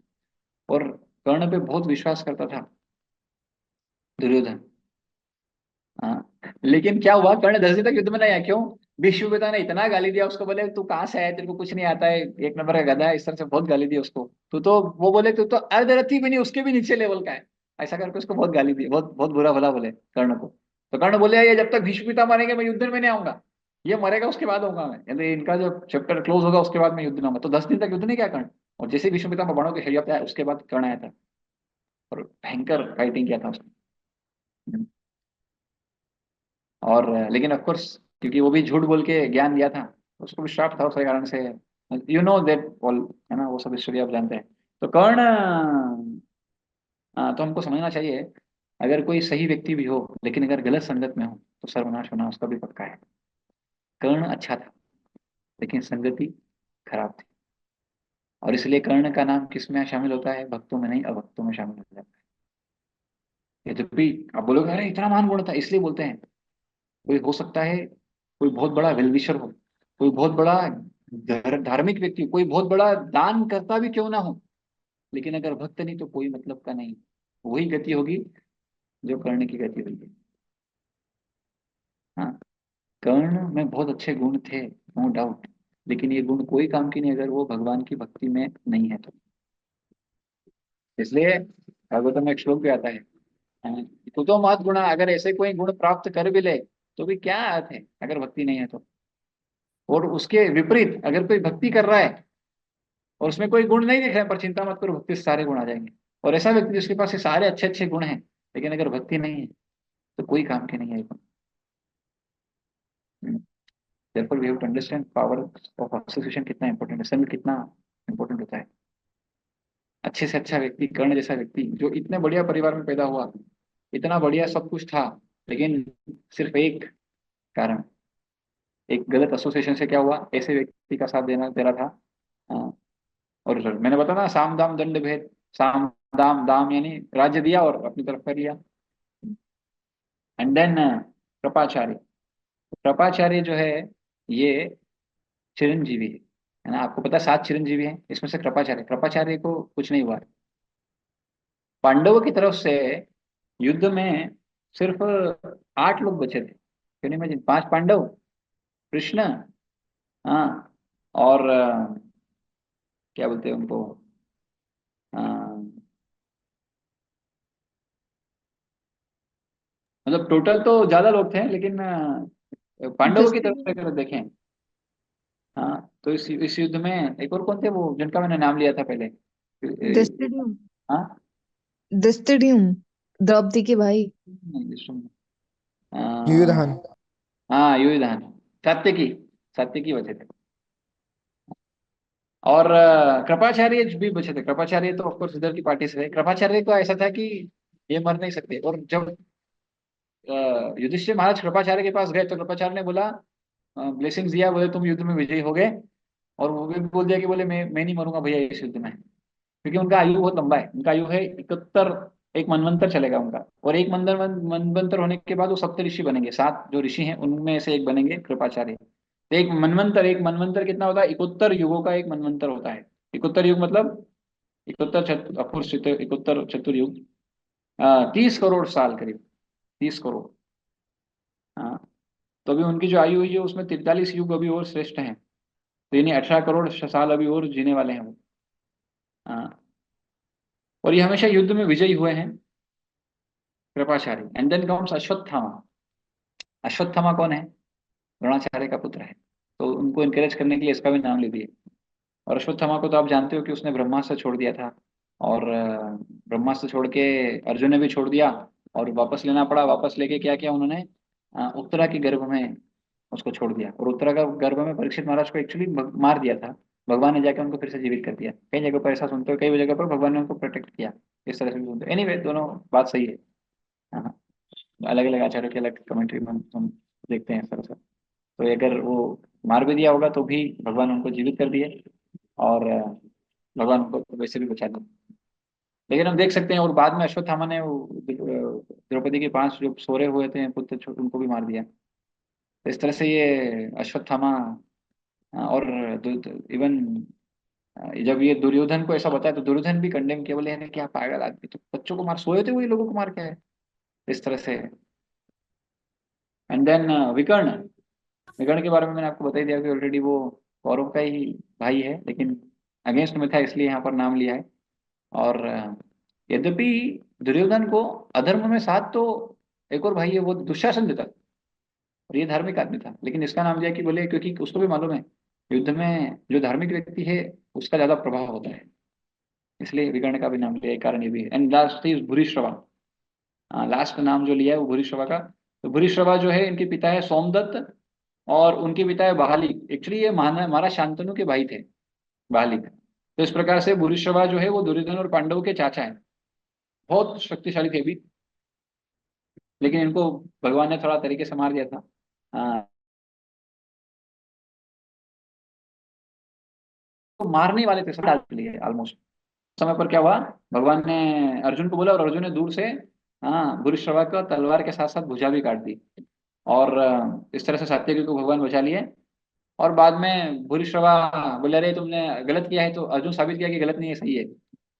और कर्ण पे बहुत विश्वास करता था दुर्योधन। हाँ, लेकिन क्या हुआ, कर्ण 10 दिन तक युद्ध में नहीं आया, क्यों, भीष्म पिता ने इतना गाली दिया उसको, बोले तू कहाँ से आया, तेरे को कुछ नहीं आता है, एक नंबर का गधा है, इस तरह से बहुत गाली दी उसको। तू तो, वो बोले तू तो अर्धरथी भी नहीं, उसके भी नीचे लेवल का है, ऐसा करके उसको बहुत गाली दी, बहुत बहुत बुरा भला बोले कर्ण को। तो कर्ण बोले ये जब तक भीष्म पिता मरेंगे मैं युद्ध में नहीं आऊंगा, ये मरेगा उसके बाद आऊंगा मैं, यानी इनका जो चैप्टर क्लोज होगा उसके बाद मैं युद्ध में आऊंगा। तो 10 दिन तक युद्ध नहीं किया कर्ण, और जैसे ही भीष्म पिता बाणों के शैया पे आया उसके बाद कर्ण आया था, और भयंकर फाइटिंग किया था उसने। और लेकिन ऑफ कोर्स क्योंकि वो भी झूठ बोल के ज्ञान दिया था, उसको भी श्राप था उसके कारण से, यू नो दैट ऑल, है ना, वो सब स्टोरी आप जानते हैं। तो कर्ण तो हमको समझना चाहिए, अगर कोई सही व्यक्ति भी हो लेकिन अगर गलत संगत में हो तो सर्वनाश होना उसका भी पक्का है। कर्ण अच्छा था लेकिन संगति खराब थी, और इसलिए कर्ण का नाम किस में शामिल होता है, भक्तों में नहीं अभक्तों में शामिल हो जाता है। यद्यपि आप बोलोगे अरे इतना महान गुण था, इसलिए बोलते हैं, कोई हो सकता है कोई बहुत बड़ा वेलविशर हो, कोई बहुत बड़ा धार्मिक व्यक्ति, कोई बहुत बड़ा दान करता भी क्यों ना हो, लेकिन अगर भक्त नहीं तो कोई मतलब का नहीं, वही गति होगी जो कर्ण की गति हुई है। हाँ, कर्ण में बहुत अच्छे गुण थे, नो डाउट, लेकिन ये गुण कोई काम की नहीं अगर वो भगवान की भक्ति में नहीं है तो। इसलिए भागवतम में एक श्लोक भी आता है, कुतो महत गुणा, अगर ऐसे कोई गुण प्राप्त कर भी ले तो भी क्या अर्थ है अगर भक्ति नहीं है तो। और उसके विपरीत अगर कोई भक्ति कर रहा है और उसमें कोई गुण नहीं दिख रहा है, पर चिंता मत करो भक्ति से सारे गुण आ जाएंगे। और ऐसा व्यक्ति जिसके पास ये सारे अच्छे अच्छे गुण हैं, लेकिन अगर भक्ति नहीं है तो कोई काम के नहीं है ये गुण। therefore we have to understand power of association कितना इंपॉर्टेंट है, संग कितना इंपॉर्टेंट होता है। अच्छे से अच्छा व्यक्ति, कर्ण जैसा व्यक्ति जो इतने बढ़िया परिवार में पैदा हुआ, इतना बढ़िया सब कुछ था, लेकिन सिर्फ एक कारण, एक गलत एसोसिएशन से क्या हुआ, ऐसे व्यक्ति का साथ देना दे रहा था। हाँ, और मैंने बताया ना साम दाम दंड भेद, साम दाम दाम यानी राज्य दिया और अपनी तरफ कर लिया। एंड देन कृपाचार्य, कृपाचार्य जो है ये चिरंजीवी है ना, आपको पता है 7 चिरंजीवी हैं, इसमें से कृपाचार्य, कृपाचार्य को कुछ नहीं हुआ। पांडवों की तरफ से युद्ध में सिर्फ 8 लोग बचे थे, क्यों नहीं, इमेजिन, 5 पांडव, कृष्ण, हाँ, और क्या बोलते हैं उनको, अ, मतलब टोटल तो ज्यादा लोग थे, लेकिन पांडवों की तरफ से दृष्टि अगर देखें, हाँ, तो इस युद्ध में एक और कौन थे वो जिनका मैंने नाम लिया था पहले, दृष्टिद्युम्न हाँ, दृष्टिद्युम्न द्रौपदी के भाई। नहीं, युयुधान। हाँ, युयुधान, सात्यकी, सात्यकी बचे थे। और कृपाचार्य भी बचे थे। कृपाचार्य तो ऑफकोर्स इधर की पार्टी से थे। कृपाचार्य को ऐसा था कि ये मर नहीं सकते, और जब युधिष्ठिर महाराज कृपाचार्य के पास गए तो कृपाचार्य ने बोला, ब्लेसिंग्स दिया, बोले तुम युद्ध में विजयी हो गए। और वो भी बोल दिया कि बोले मैं नहीं मरूंगा भैया इस युद्ध में, क्योंकि उनका आयु बहुत लंबा है। उनका आयु है 71, एक मनवंतर चलेगा उनका। और एक मनवंतर होने के बाद वो सप्त ऋषि बनेंगे, 7 जो ऋषि हैं उनमें से एक बनेंगे कृपाचार्य। तो एक मनवंतर कितना होता है, 71 युगों का एक मनवंतर होता है। 71 युग मतलब 71 चतुर्युग, 30 करोड़ साल करीब, 30 करोड़। हाँ, तो अभी उनकी जो आयु हुई है उसमें 43 युग अभी और श्रेष्ठ हैं। तो यानी 18 करोड़ साल अभी और जीने वाले हैं वो। हाँ, और ये हमेशा युद्ध में विजयी हुए हैं, Kripacharya. And then comes Ashwatthama. Ashwatthama कौन है, द्रोणाचार्य का पुत्र है। तो उनको इनकरेज करने के लिए इसका भी नाम ले दिए। और अश्वत्थामा को तो आप जानते हो कि उसने ब्रह्मास्त्र छोड़ दिया था। और ब्रह्मास्त्र छोड़ के अर्जुन ने भी छोड़ दिया, और वापस लेना पड़ा। वापस लेके क्या किया उन्होंने, उत्तरा के गर्भ में उसको छोड़ दिया। और उत्तरा का गर्भ में परीक्षित महाराज को एक्चुअली मार दिया था। भगवान ने जाके उनको फिर से जीवित कर दिया। कई जगह पर ऐसा सुनते हो, कई जगह पर भगवान ने उनको प्रोटेक्ट किया। इस तरह से भी सुनते हो। एनीवे, दोनों बात सही है। हाँ, अलग अलग आचार्यों की अलग कमेंट्री में हम देखते हैं इस तरह से। तो अगर वो मार भी दिया होगा तो भी भगवान उनको जीवित कर दिए, और भगवान उनको तो वैसे भी बचा दिए। लेकिन हम देख सकते हैं, और बाद में अश्वत्थामा ने वो द्रौपदी के 5 जो सोरे हुए थे पुत्र उनको भी मार दिया। तो इस तरह से ये अश्वत्थामा, और इवन जब ये दुर्योधन को ऐसा बताया तो दुर्योधन भी कंडेम किया, बोले यानी क्या पागल आदमी, तो बच्चों को मार, सोए थे वही लोगों को मार, क्या है इस तरह से। एंड देन विकर्ण। विकर्ण के बारे में मैंने आपको बता ही दिया कि ऑलरेडी वो कौरव का ही भाई है, लेकिन अगेंस्ट में था इसलिए यहाँ पर नाम लिया है। और यद्यपि दुर्योधन को अधर्म में साथ तो एक और भाई है वो दुशासन देता, और ये धार्मिक आदमी था, लेकिन इसका नाम दिया कि बोले क्योंकि उसको भी मालूम है युद्ध में जो धार्मिक व्यक्ति है उसका ज्यादा प्रभाव होता है, इसलिए विकर्ण का भी नाम लिया। एक कारण ये भी है। And last is Bhurishrava. Last नाम जो लिया है वो भूरिश्रवा का। तो भूरिश्रवा जो है, इनके पिता है सोमदत्त, और उनके पिता है बहाली। एक्चुअली ये महाराज शांतनु के भाई थे, बहाली। तो इस प्रकार से भूरिश्रवा जो है वो दुर्योधन और पांडव के चाचा है। बहुत शक्तिशाली थे भी, लेकिन इनको भगवान ने थोड़ा तरीके से मार दिया था। तो मारने वाले थे सब के लिए ऑलमोस्ट। समय पर क्या हुआ, भगवान ने अर्जुन को बोला, और अर्जुन ने दूर से, हाँ, भूरिश्रवा का तलवार के साथ साथ भुजा भी काट दी। और इस तरह से सात्यकी को भगवान बचा लिए। और बाद में भूरिश्रवा बोले अरे तुमने गलत किया है, तो अर्जुन साबित किया कि गलत नहीं है, सही है।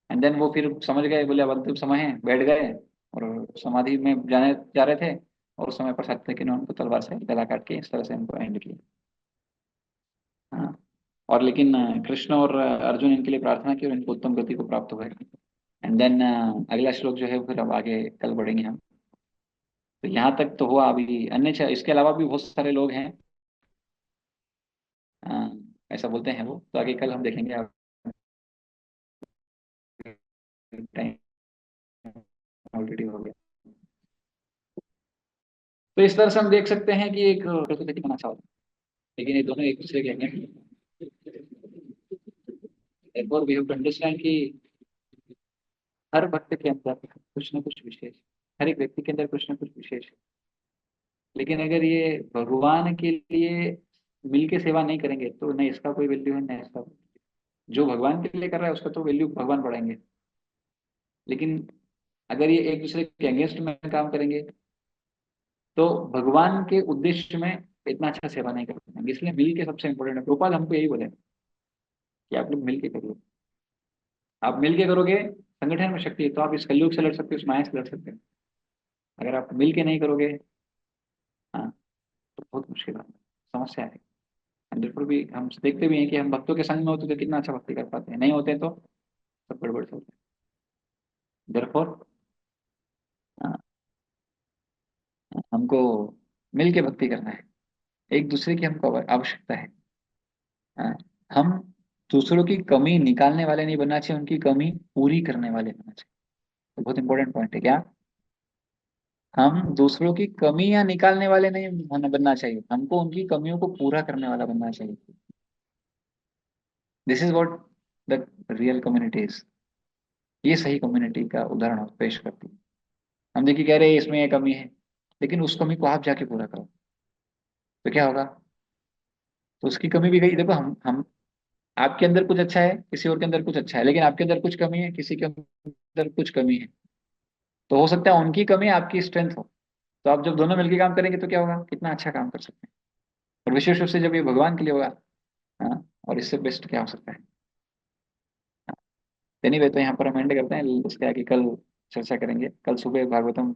एंड देन वो फिर समझ गए, बोले अब अंतिम समय है, बैठ गए और समाधि में जाने जा रहे थे। और उस समय पर सात्यकी ने उनको तलवार से गला काट के इस तरह से उनको एंड किया। हाँ, और लेकिन कृष्ण और अर्जुन इनके लिए प्रार्थना की और इनको उत्तम गति को प्राप्त हुआ। एंड देन अगला श्लोक जो है फिर अब आगे कल बढ़ेंगे हम। तो यहाँ तक तो हुआ। अभी अन्य इसके अलावा भी बहुत सारे लोग हैं, अ, ऐसा बोलते हैं वो, तो आगे कल हम देखेंगे। टाइम ऑलरेडी हो गया। तो इस तरह से हम देख सकते हैं कि एक प्रकृति का अच्छा होता है, लेकिन ये दोनों एक दूसरे के अगेंस्ट। और वी हैव टू अंडरस्टैंड कि हर भक्त के अंदर कुछ ना कुछ विशेष, हर एक व्यक्ति के अंदर कुछ ना कुछ विशेष है। लेकिन अगर ये भगवान के लिए मिल के सेवा नहीं करेंगे तो न इसका कोई वैल्यू है, न इसका। जो भगवान के लिए कर रहा है उसका तो वैल्यू भगवान बढ़ाएंगे, लेकिन अगर ये एक दूसरे के अगेंस्ट में काम करेंगे तो भगवान के उद्देश्य में इतना अच्छा सेवा नहीं कर पाएंगे। इसलिए मिल के सबसे इंपॉर्टेंट है। गोपाल हमको यही बोले कि आप लोग मिल के करिए। आप मिल के करोगे, संगठन में शक्ति है, तो आप इस कलयुग से लड़ सकते हो, इस माया से लड़ सकते हो। अगर आप मिल के नहीं करोगे, हाँ, तो बहुत मुश्किल है, समस्या है। बिल्कुल भी हम देखते भी हैं कि हम भक्तों के संग में होते तो कितना अच्छा भक्ति कर पाते हैं, नहीं होते तो सब गड़बड़ से होते हैं। देयरफॉर हमको मिल के भक्ति करना है, एक दूसरे की हमको आवश्यकता है। हाँ, हम दूसरों की कमी निकालने वाले नहीं बनना चाहिए, उनकी कमी पूरी करने वाले बनना चाहिए। तो बहुत इंपॉर्टेंट पॉइंट है क्या, हम दूसरों की कमियां निकालने वाले नहीं बनना चाहिए, हमको उनकी कमियों को पूरा करने वाला बनना चाहिए। This is what the real community is. ये सही कम्युनिटी का उदाहरण पेश करती है। हम देखिए कह रहे हैं इसमें ये कमी है, लेकिन उस कमी को आप जाके पूरा करो तो क्या होगा, तो उसकी कमी भी गई। देखो हम आपके अंदर कुछ अच्छा है, किसी और के अंदर कुछ अच्छा है, लेकिन आपके अंदर कुछ कमी है, किसी के अंदर कुछ कमी है, तो हो सकता है उनकी कमी आपकी स्ट्रेंथ हो। तो आप जब दोनों मिलकर काम करेंगे तो क्या होगा, कितना अच्छा काम कर सकते हैं। और विशेष रूप से जब ये भगवान के लिए होगा, हाँ, और इससे बेस्ट क्या हो सकता है। एनीवे, तो यहाँ पर हम एंड करते हैं, इसके आगे कल चर्चा करेंगे। कल सुबह भागवतम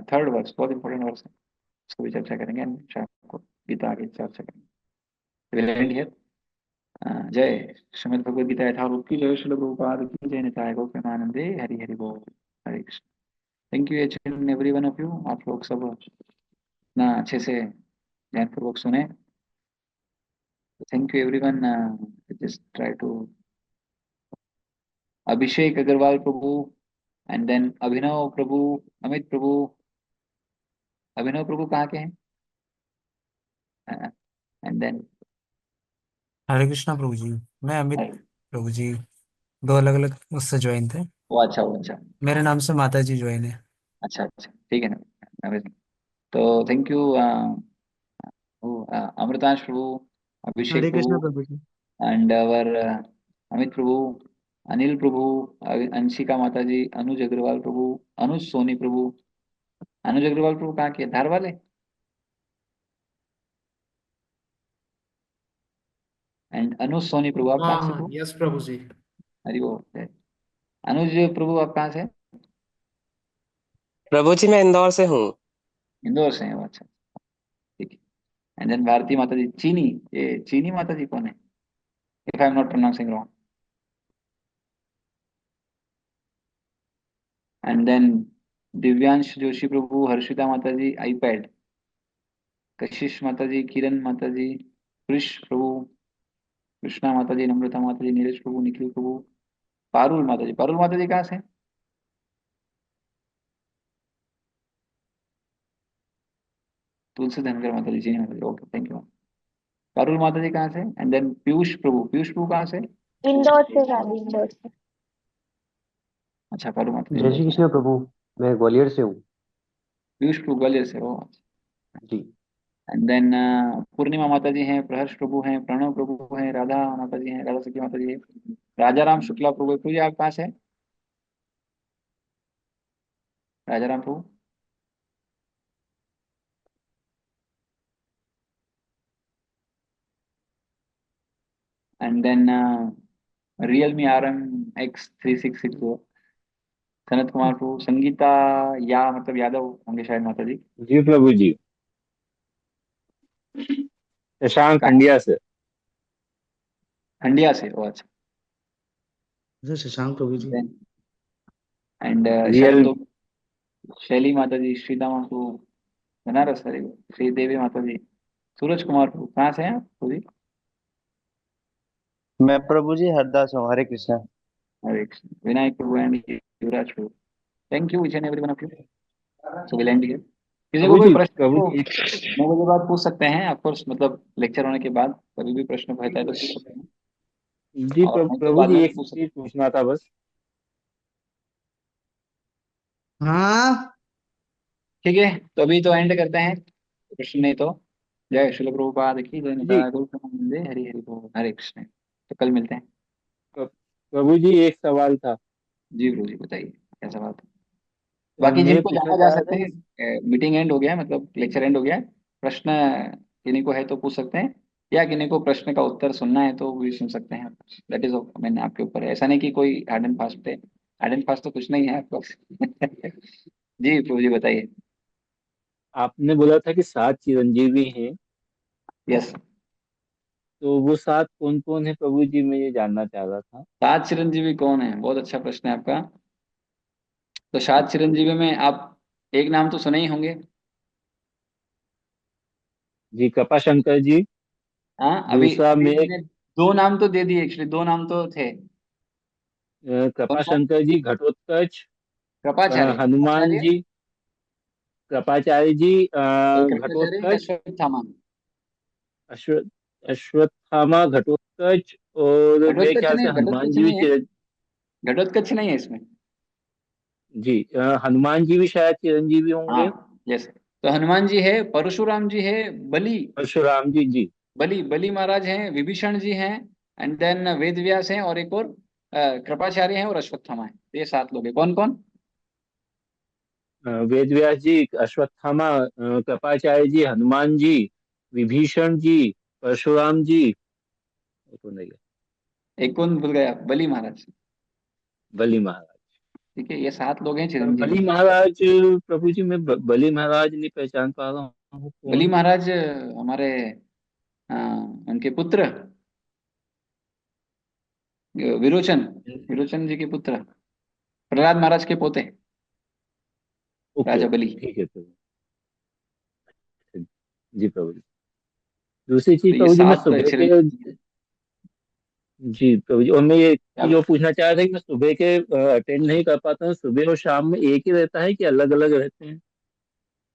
थर्ड वर्स, बहुत इंपॉर्टेंट वर्स है, उसको भी चर्चा करेंगे, and शाम को गीता आगे चर्चा करेंगे। Will end here. जय श्रीमद् भगवद गीता यथारूप की जय, श्रील प्रभुपाद की जय, निताय गौ प्रेमानंदे, हरि हरि बोल। Hare Krishna. Thank you each every one of you, आप लोग सब इतना अच्छे से ध्यानपूर्वक सुने। Thank you every one. Just try to Abhishek Agarwal Prabhu, and then Abhinav Prabhu, Amit Prabhu. Abhinav Prabhu कहाँ के हैं? And then Hare Krishna Prabhu ji. मैं अमित प्रभु जी, दो अलग अलग उससे ज्वाइन थे। वो अच्छा, वो अच्छा। मेरे नाम से माता जी ज्वाइन है। अच्छा अच्छा, ठीक है ना। amazing। तो thank you Amritansh Prabhu, Hare Abhishek Krishna Prabhu, Prabhu ji. And our Amit Prabhu, Anil Prabhu, Anshika Mata ji, अनुज अग्रवाल प्रभु, अनुज सोनी प्रभु। अनुज अग्रवाल प्रभु कहाँ के, धार वाले? एंड अनुज सोनी प्रभु, आप कहाँ से हाँ प्रभु? यस प्रभु जी। हरि वो। अनुज प्रभु आप कहाँ से? प्रभु जी मैं इंदौर से हूँ। इंदौर से हैं वो, अच्छा, ठीक है। एंड देन भारती माता जी, चीनी, ये चीनी माता जी कौन है, if I am not pronouncing wrong? And then Divyansh Joshi Prabhu, Harshita Mata ji, iPad, कशिश माता जी, किरण माता जी, कृष प्रभु, कृष्णा माता जी, नम्रता माता जी, नीरज प्रभु, निखिल प्रभु, पारुल माता जी। पारुल माता जी कहाँ से? तुलसी धनकर माता जी, चीनी माता जी, ओके, थैंक यू। पारुल माता जी कहाँ से? एंड देन पीयूष प्रभु, पीयूष प्रभु कहाँ से? इंदौर से शादी, इंदौर से। अच्छा, पारुल माता जी जय इंदौर श्री से। कृष्ण प्रभु। मैं ग्वालियर से हूँ पीयूष प्रभु ग्वालियर से हो। जी। एंड देन पूर्णिमा माता जी हैं, प्रहर्ष प्रभु हैं, प्रणव प्रभु हैं, राधा माता जी हैं, राधा सखी माता जी है, राजा राम शुक्ला प्रभु। प्रभु जी आप कहाँ से हैं? Raja Ram Prabhu. And then Realme RM X3660, Sanat Kumar Prabhu, Sangeeta, या मतलब यादव होंगे शायद माता जी। जी प्रभु जी। शशांक कहाँ? खंडिया से। हंडिया से, ओ अच्छा। जय शशांक प्रभु जी। And real. शैली तो, शैली माता जी, श्रीदामा प्रभु, बनारस, हरे श्रीदेवी माता जी, सूरज कुमार प्रभु कहाँ से हैं आप प्रभु जी? मैं प्रभु जी हरदास हूँ। Hare Krishna. Hare Krishna. Vinayak Prabhu and Yuvraj Prabhu. Thank you each and every one of you. So will end here. किसी को कोई प्रश्न प्रभु तो जी 9 बजे बाद पूछ सकते हैं, ऑफ कोर्स, मतलब लेक्चर होने के बाद कभी भी प्रश्न रहता है तो पूछ सकते हैं, जी और नहीं तो प्रभु बाद जी में भी एक पूछ सकते चीज पूछना था बस। हाँ हैं। ठीक है, तो अभी तो एंड करते हैं, प्रश्न नहीं तो जय श्रील प्रभुपाद की जय, जी निताय गौर प्रेमानंदे, हरि हरि बोल, हरे कृष्ण। तो कल मिलते हैं। प्रभु जी एक सवाल था। जी गुरु जी बताइए, क्या सवाल था? बाकी मैं जिनको पूछना जाना जा चाह रहा था सकते कि हैं, मीटिंग एंड हो गया है, मतलब लेक्चर एंड हो गया है। प्रश्न किन्हीं को है तो पूछ सकते हैं, या किन्हीं को प्रश्न का उत्तर सुनना है तो भी सुन सकते हैं। दैट इज, मैंने आपके ऊपर है, ऐसा नहीं कि कोई हार्ड एंड फास्ट है, हार्ड एंड फास्ट तो कुछ नहीं है बस। जी प्रभु जी बताइए। आपने बोला था कि 7 चिरंजीवी हैं। यस। तो वो 7 कौन कौन है प्रभु जी, मैं ये जानना चाह रहा था। 7 चिरंजीवी कौन है? बहुत अच्छा प्रश्न है आपका। तो 7 चिरंजीवी में आप एक नाम तो सुने ही होंगे। जी, कृपाशंकर जी। हाँ, अभी दूसरा अभी में मैंने 2 नाम तो दे दिए, एक्चुअली 2 नाम तो थे। कौन कौन? कृपाशंकर जी, घटोत्कच, कृपाचार्य, हनुमान कृपाचार्य, जी, कृपाचार्य जी, एक कृपाचार्य, एक घटोत्कच, अश्वत्थामा। अश्व अश्वत्थामा, घटोत्कच, और मेरे घटोत्कच ख्याल से नहीं, हनुमान घटोत्कच जी भी नहीं है, घटोत्कच नहीं है इसमें। जी, हनुमान जी भी शायद चिरंजीवी होंगे। हाँ, यस। तो हनुमान जी है, परशुराम जी है, बलि, परशुराम जी, जी। बलि बलि महाराज हैं, विभीषण जी हैं, एंड देन वेद व्यास हैं, और एक और कृपाचार्य हैं, और अश्वत्थामा है। ये 7 लोग हैं। कौन कौन? वेद व्यास जी, अश्वत्थामा, कृपाचार्य जी, हनुमान जी, विभीषण जी, परशुराम जी, वो तो नहीं है, एक कौन भूल गया? बलि महाराज। बलि महाराज। ठीक है, ये 7 लोग हैं चिरंजीवी। बलि महाराज, प्रभु जी मैं बलि महाराज नहीं पहचान पा रहा हूँ, बलि कौन। महाराज हमारे अ, उनके पुत्र, विरोचन, विरोचन जी के पुत्र, प्रहलाद महाराज के पोते, ओके राजा ओके, बलि। ठीक है प्रभु जी। प्रभु जी, दूसरी चीज तो ये प्रभु जी, मैं 7 सुबह के, चिरंजीवी। जी प्रभु जी, और मैं ये क्या? जो पूछना चाह रहा था कि मैं सुबह के अटेंड नहीं कर पाता हूँ, सुबह और शाम में एक ही रहता है कि अलग अलग रहते हैं।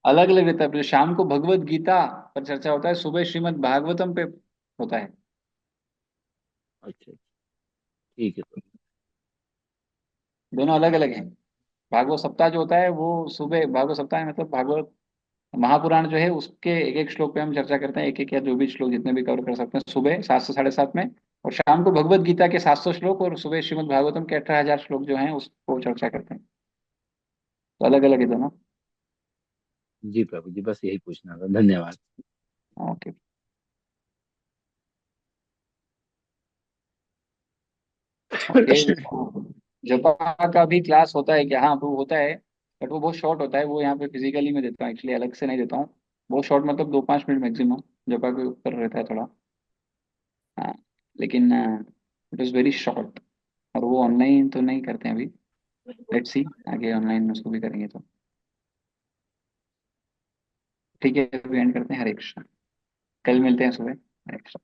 अलग अलग रहता है, फिर शाम को भगवत गीता पर चर्चा होता है, सुबह श्रीमद् भागवतम पे होता है। अच्छा, ठीक है प्रभु। दोनों अलग अलग हैं। भागवत सप्ताह जो होता है वो सुबह, भागवत सप्ताह है मतलब भागवत महापुराण जो है उसके एक एक श्लोक पे हम चर्चा करते हैं, एक एक या जो भी श्लोक जितने भी कवर कर सकते हैं, सुबह 7 से 7:30 में। और शाम को भगवत गीता के 700 श्लोक, और सुबह श्रीमद् भागवतम के 18,000 श्लोक जो हैं उसको चर्चा करते हैं। तो अलग अलग है दोनों। जी प्रभु जी, बस यही पूछना था, धन्यवाद। ओके। ओके। जपा का भी क्लास होता है क्या? हाँ, वो होता है, बट वो बहुत शॉर्ट होता है। वो यहाँ पे फिजिकली मैं देता हूँ, एक्चुअली अलग से नहीं देता हूँ। बहुत शॉर्ट, मतलब 2-5 मिनट मैक्सिमम जपा के ऊपर रहता है थोड़ा। हाँ, लेकिन इट इज़ वेरी शॉर्ट। और वो ऑनलाइन तो नहीं करते हैं अभी। लेट्स सी, आगे ऑनलाइन उसको भी करेंगे तो। ठीक है, अभी एंड करते हैं। हरे कृष्ण। कल मिलते हैं सुबह। हरे कृष्ण।